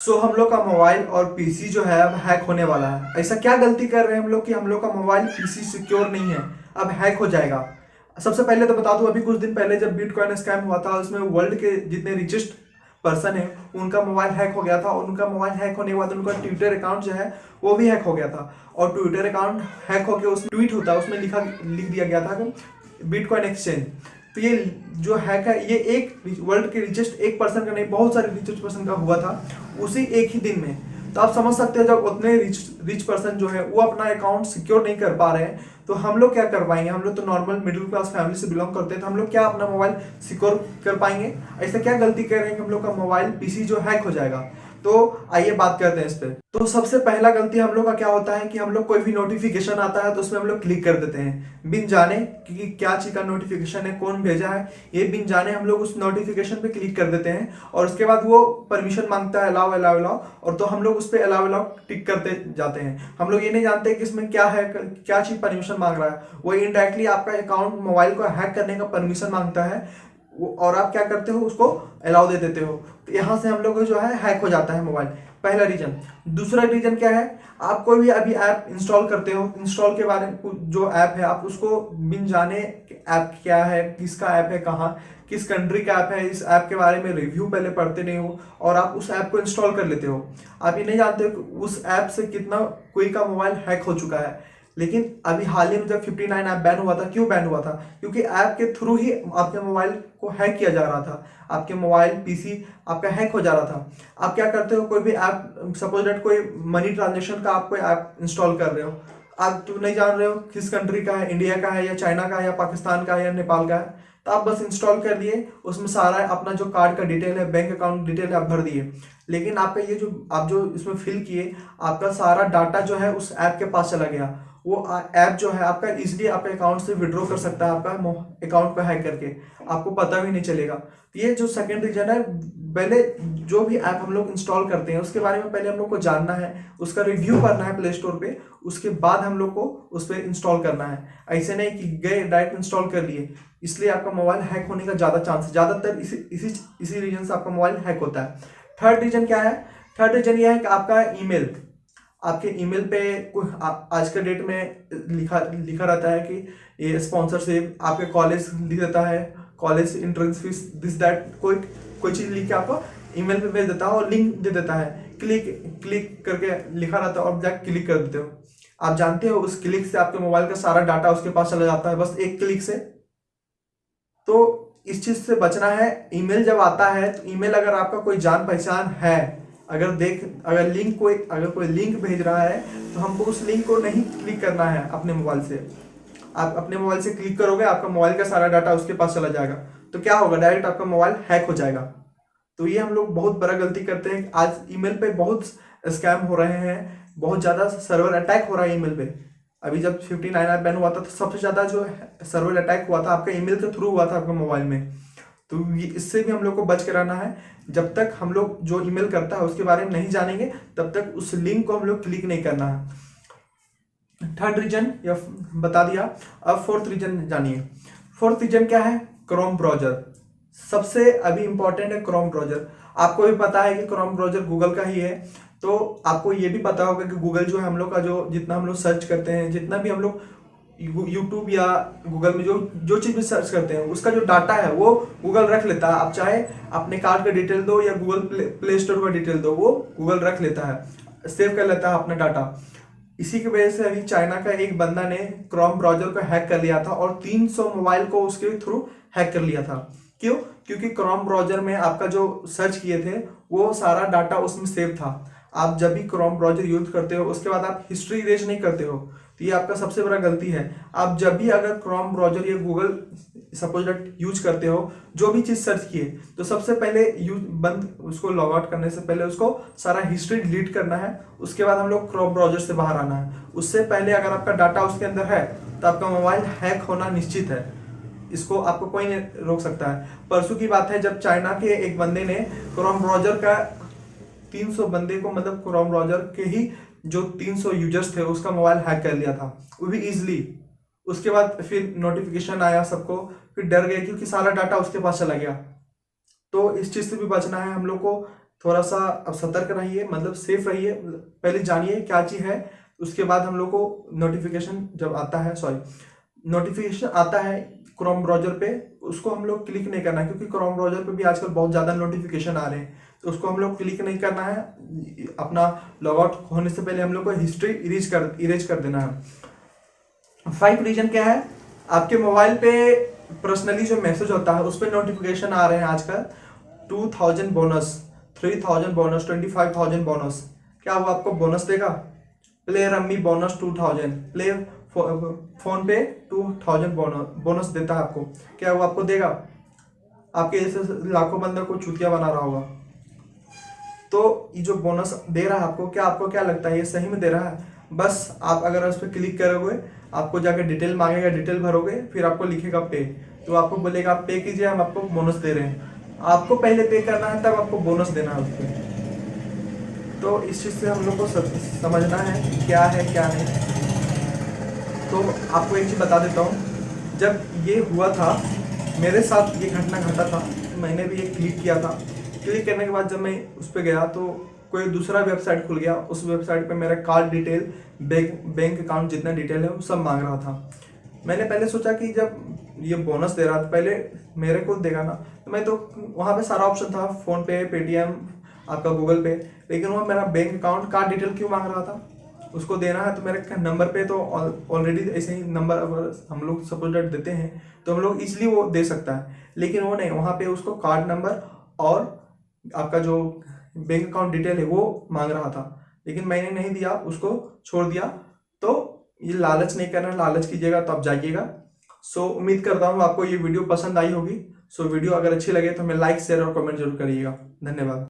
हम लोग का मोबाइल और पीसी जो है अब हैक होने वाला है। ऐसा क्या गलती कर रहे हैं हम लोग कि हम लोग का मोबाइल पीसी सिक्योर नहीं है, अब हैक हो जाएगा। सबसे पहले तो बता दूं, अभी कुछ दिन पहले जब बिटकॉइन स्कैम हुआ था उसमें वर्ल्ड के जितने रिचेस्ट पर्सन है उनका मोबाइल हैक हो गया था, और उनका मोबाइल हैक होने के बाद उनका ट्विटर अकाउंट जो है वो भी हैक हो गया था। और ट्विटर अकाउंट हैक होकर उसमें ट्वीट होता है, उसमें लिख दिया गया था कि बिटकॉइन एक्सचेंज। तो ये जो हैक है ये एक वर्ल्ड के रिचेस्ट एक पर्सन का नहीं, बहुत सारे रिचेस्ट पर्सन का हुआ था उसी एक ही दिन में। तो आप समझ सकते हैं जब उतने रिच पर्सन जो है वो अपना अकाउंट सिक्योर नहीं कर पा रहे हैं तो हम लोग क्या कर पाएंगे। हम लोग तो नॉर्मल मिडिल क्लास फैमिली से बिलोंग करते हैं, तो हम लोग क्या अपना मोबाइल सिक्योर कर पाएंगे? ऐसा क्या गलती कर रहे हैं कि हम लोग का मोबाइल पीसी जो हैक हो जाएगा? तो आइए बात करते हैं इस पे। तो सबसे पहला गलती हम लोग का क्या होता है कि हम लोग कोई भी नोटिफिकेशन आता है तो उसमें हम लोग क्लिक कर देते हैं बिन जाने कि क्या चीज का नोटिफिकेशन है, कौन भेजा है, ये बिन जाने हम लोग उस नोटिफिकेशन पे क्लिक कर देते हैं। और उसके बाद वो परमिशन मांगता है, अलाउ अलाउ अलाउ, और तो हम लोग उस पर अलाउ अलाउ टिक करते जाते हैं। हम लोग ये नहीं जानते कि इसमें क्या है, क्या चीज परमिशन मांग रहा है। वो इनडायरेक्टली आपका अकाउंट मोबाइल को हैक करने का परमिशन मांगता है, और आप क्या करते हो, उसको अलाउ दे देते हो। तो यहाँ से हम लोग जो है हैक हो जाता है मोबाइल। पहला रीजन। दूसरा रीजन क्या है, आप कोई भी अभी ऐप इंस्टॉल करते हो, इंस्टॉल के बारे में जो ऐप है आप उसको बिन जाने ऐप क्या है, किसका ऐप है, कहाँ किस कंट्री का ऐप है, इस ऐप के बारे में रिव्यू पहले पढ़ते नहीं हो और आप उस ऐप को इंस्टॉल कर लेते हो। आप ये नहीं जानते हो कि उस ऐप से कितना कोई का मोबाइल हैक हो चुका है। लेकिन अभी हाल ही में जब 59 ऐप बैन हुआ था, क्यों बैन हुआ था? क्योंकि ऐप के थ्रू ही आपके मोबाइल को हैक किया जा रहा था, आपके मोबाइल पीसी आपका हैक हो जा रहा था। आप क्या करते हो, कोई भी ऐप, सपोज दैट कोई मनी ट्रांजेक्शन का आप कोई ऐप इंस्टॉल कर रहे हो, आप तो नहीं जान रहे हो किस कंट्री का है, इंडिया का है या चाइना का है या पाकिस्तान का है या नेपाल का है, तो आप बस इंस्टॉल कर दिए, उसमें सारा अपना जो कार्ड का डिटेल है, बैंक अकाउंट डिटेल है, आप भर दिए। लेकिन आपका ये जो आप जो इसमें फिल किए, आपका सारा डाटा जो है उस ऐप के पास चला गया। वो ऐप जो है आपका इजिली आपके अकाउंट से विड्रॉ कर सकता है, आपका अकाउंट को हैक करके, आपको पता भी नहीं चलेगा। तो ये जो सेकंड रीजन है, पहले जो भी ऐप हम लोग इंस्टॉल करते हैं उसके बारे में पहले हम लोग को जानना है, उसका रिव्यू करना है प्ले स्टोर पे, उसके बाद हम लोग को उस पर इंस्टॉल करना है। ऐसे नहीं कि गए डायरेक्ट इंस्टॉल कर लिए, इसलिए आपका मोबाइल हैक होने का ज़्यादा चांस है। ज़्यादातर इसी रीजन से आपका मोबाइल हैक होता है। थर्ड रीजन क्या है? थर्ड रीजन यह है कि आपका ईमेल, आपके ईमेल पे आज के डेट में लिखा लिखा रहता है कि ये स्पॉन्सरशिप, आपके कॉलेज लिख देता है, college entrance fees, this that, कोई कोई चीज़ लिख के आपको ईमेल पे भेज देता है और लिंक दे देता है, क्लिक क्लिक करके लिखा रहता है और जाके क्लिक कर देते हो। आप जानते हो उस क्लिक से आपके मोबाइल का सारा डाटा उसके पास चला जाता है, बस एक क्लिक से। तो इस चीज से बचना है। ईमेल जब आता है तो ईमेल अगर आपका कोई जान पहचान है, अगर कोई लिंक भेज रहा है तो हमको उस लिंक को नहीं क्लिक करना है अपने मोबाइल से। आप अपने मोबाइल से क्लिक करोगे, आपका मोबाइल का सारा डाटा उसके पास चला जाएगा, तो क्या होगा, डायरेक्ट आपका मोबाइल हैक हो जाएगा। तो ये हम लोग बहुत बड़ा गलती करते हैं। आज ईमेल पे बहुत स्कैम हो रहे हैं, बहुत ज़्यादा सर्वर अटैक हो रहा है ईमेल पे। अभी जब 59 ऐप बैन हुआ था तो सबसे ज़्यादा जो सर्वर अटैक हुआ था आपका ईमेल के थ्रू हुआ था आपके मोबाइल में। तो इससे भी हम लोग को बच के रहना है। जब तक हम लोग जो ईमेल करता है उसके बारे में नहीं जानेंगे तब तक उस लिंक को हम लोग क्लिक नहीं करना है। थर्ड रीजन या बता दिया। अब फोर्थ रीजन जानिए। फोर्थ रीजन क्या है? Chrome browser. सबसे अभी इंपॉर्टेंट है क्रोम ब्राउजर। आपको भी पता है कि क्रोम ब्राउजर गूगल का ही है, तो आपको ये भी पता होगा कि गूगल जो है हम लोग का जो जितना हम लोग सर्च करते हैं, जितना भी हम लोग यूट्यूब या गूगल में जो जो चीज़ भी सर्च करते हैं उसका जो डाटा है वो गूगल रख लेता है। आप चाहे अपने कार्ड का डिटेल दो या गूगल प्ले स्टोर का डिटेल दो, वो गूगल रख लेता है, सेव कर लेता है अपना डाटा। इसी की वजह से अभी चाइना का एक बंदा ने क्रोम ब्राउजर को हैक कर लिया था और 300 मोबाइल को उसके थ्रू हैक कर लिया था। क्यों? क्योंकि क्रोम ब्राउजर में आपका जो सर्च किए थे वो सारा डाटा उसमें सेव था। आप जब भी क्रोम ब्राउजर यूज करते हो उसके बाद आप हिस्ट्री इरेज नहीं करते हो, तो ये आपका सबसे बड़ा गलती है। आप जब भी अगर क्रोम ब्राउजर या गूगल सपोज दैट यूज करते हो, जो भी चीज़ सर्च किए, तो सबसे पहले यूज बंद उसको लॉग आउट करने से पहले उसको सारा हिस्ट्री डिलीट करना है। उसके बाद हम लोग क्रोम ब्राउजर से बाहर आना है। उससे पहले अगर आपका डाटा उसके अंदर है तो आपका मोबाइल हैक होना निश्चित है, इसको आपको कोई नहीं रोक सकता है। परसों की बात है जब चाइना के एक बंदे ने क्रोम ब्राउजर का 300 बंदे को, मतलब क्रोम ब्राउजर के ही जो 300 यूजर्स थे उसका मोबाइल हैक कर लिया था, वो भी इजिली। उसके बाद फिर नोटिफिकेशन आया सबको, फिर डर गए क्योंकि सारा डाटा उसके पास चला गया। तो इस चीज़ से भी बचना है हम लोग को। थोड़ा सा अब सतर्क रहिए, मतलब सेफ रहिए। पहले जानिए क्या चीज़ है, उसके बाद हम लोग को नोटिफिकेशन जब आता है, नोटिफिकेशन आता है क्रोम ब्राउजर पे, उसको हम लोग क्लिक नहीं करना है, क्योंकि क्रोम ब्राउजर पे भी आजकल बहुत ज़्यादा नोटिफिकेशन आ रहे हैं, तो उसको हम लोग क्लिक नहीं करना है। अपना लॉग आउट होने से पहले हम लोग को हिस्ट्री इरेज कर देना है। 5 रीजन क्या है, आपके मोबाइल पे पर्सनली जो मैसेज होता है उस पर नोटिफिकेशन आ रहे हैं आजकल। 2000 बोनस, 3000 बोनस, 25,000 बोनस। क्या वो आपको बोनस देगा? Play rummy bonus 2000, play phone पे 2000 बोनस देता है आपको। क्या वो आपको देगा? आपके जैसे लाखों बंदे को चूतिया बना रहा होगा। तो ये जो बोनस दे रहा है आपको, आपको क्या लगता है ये सही में दे रहा है? बस आप अगर उस पर क्लिक करोगे, आपको जाकर डिटेल मांगेगा, डिटेल भरोगे, फिर आपको लिखेगा पे, तो आपको बोलेगा आप पे कीजिए, हम आपको बोनस दे रहे हैं। आपको पहले पे करना है, तब आपको बोनस देना है उस पर। तो इस चीज़ से हम लोग को समझना है कि क्या है क्या नहीं। तो आपको एक चीज़ बता देता हूँ, जब ये हुआ था मेरे साथ, ये घटना घटा था, मैंने भी ये क्लिक किया था। क्लिक करने के बाद जब मैं उस पर गया तो कोई दूसरा वेबसाइट खुल गया। उस वेबसाइट पे मेरा कार्ड डिटेल, बैंक अकाउंट जितना डिटेल है वो सब मांग रहा था। मैंने पहले सोचा कि जब ये बोनस दे रहा था पहले मेरे को देगा ना, तो मैं तो वहाँ पे सारा ऑप्शन था, फ़ोन पे, पेटीएम, आपका गूगल पे, लेकिन वहाँ मेरा बैंक अकाउंट कार्ड डिटेल क्यों मांग रहा था? उसको देना है तो मेरे नंबर पे तो ऑलरेडी ऐसे ही नंबर अगर हम लोग सपोज देते हैं तो हम लोग इजीली वो दे सकता है, लेकिन वो नहीं, वहाँ पे उसको कार्ड नंबर और आपका जो बैंक अकाउंट डिटेल है वो मांग रहा था, लेकिन मैंने नहीं दिया, उसको छोड़ दिया। तो ये लालच नहीं करना, लालच कीजिएगा तो आप जाइएगा। सो उम्मीद करता हूँ आपको ये वीडियो पसंद आई होगी। सो वीडियो अगर अच्छी लगे तो हमें लाइक, शेयर और कमेंट जरूर करिएगा। धन्यवाद।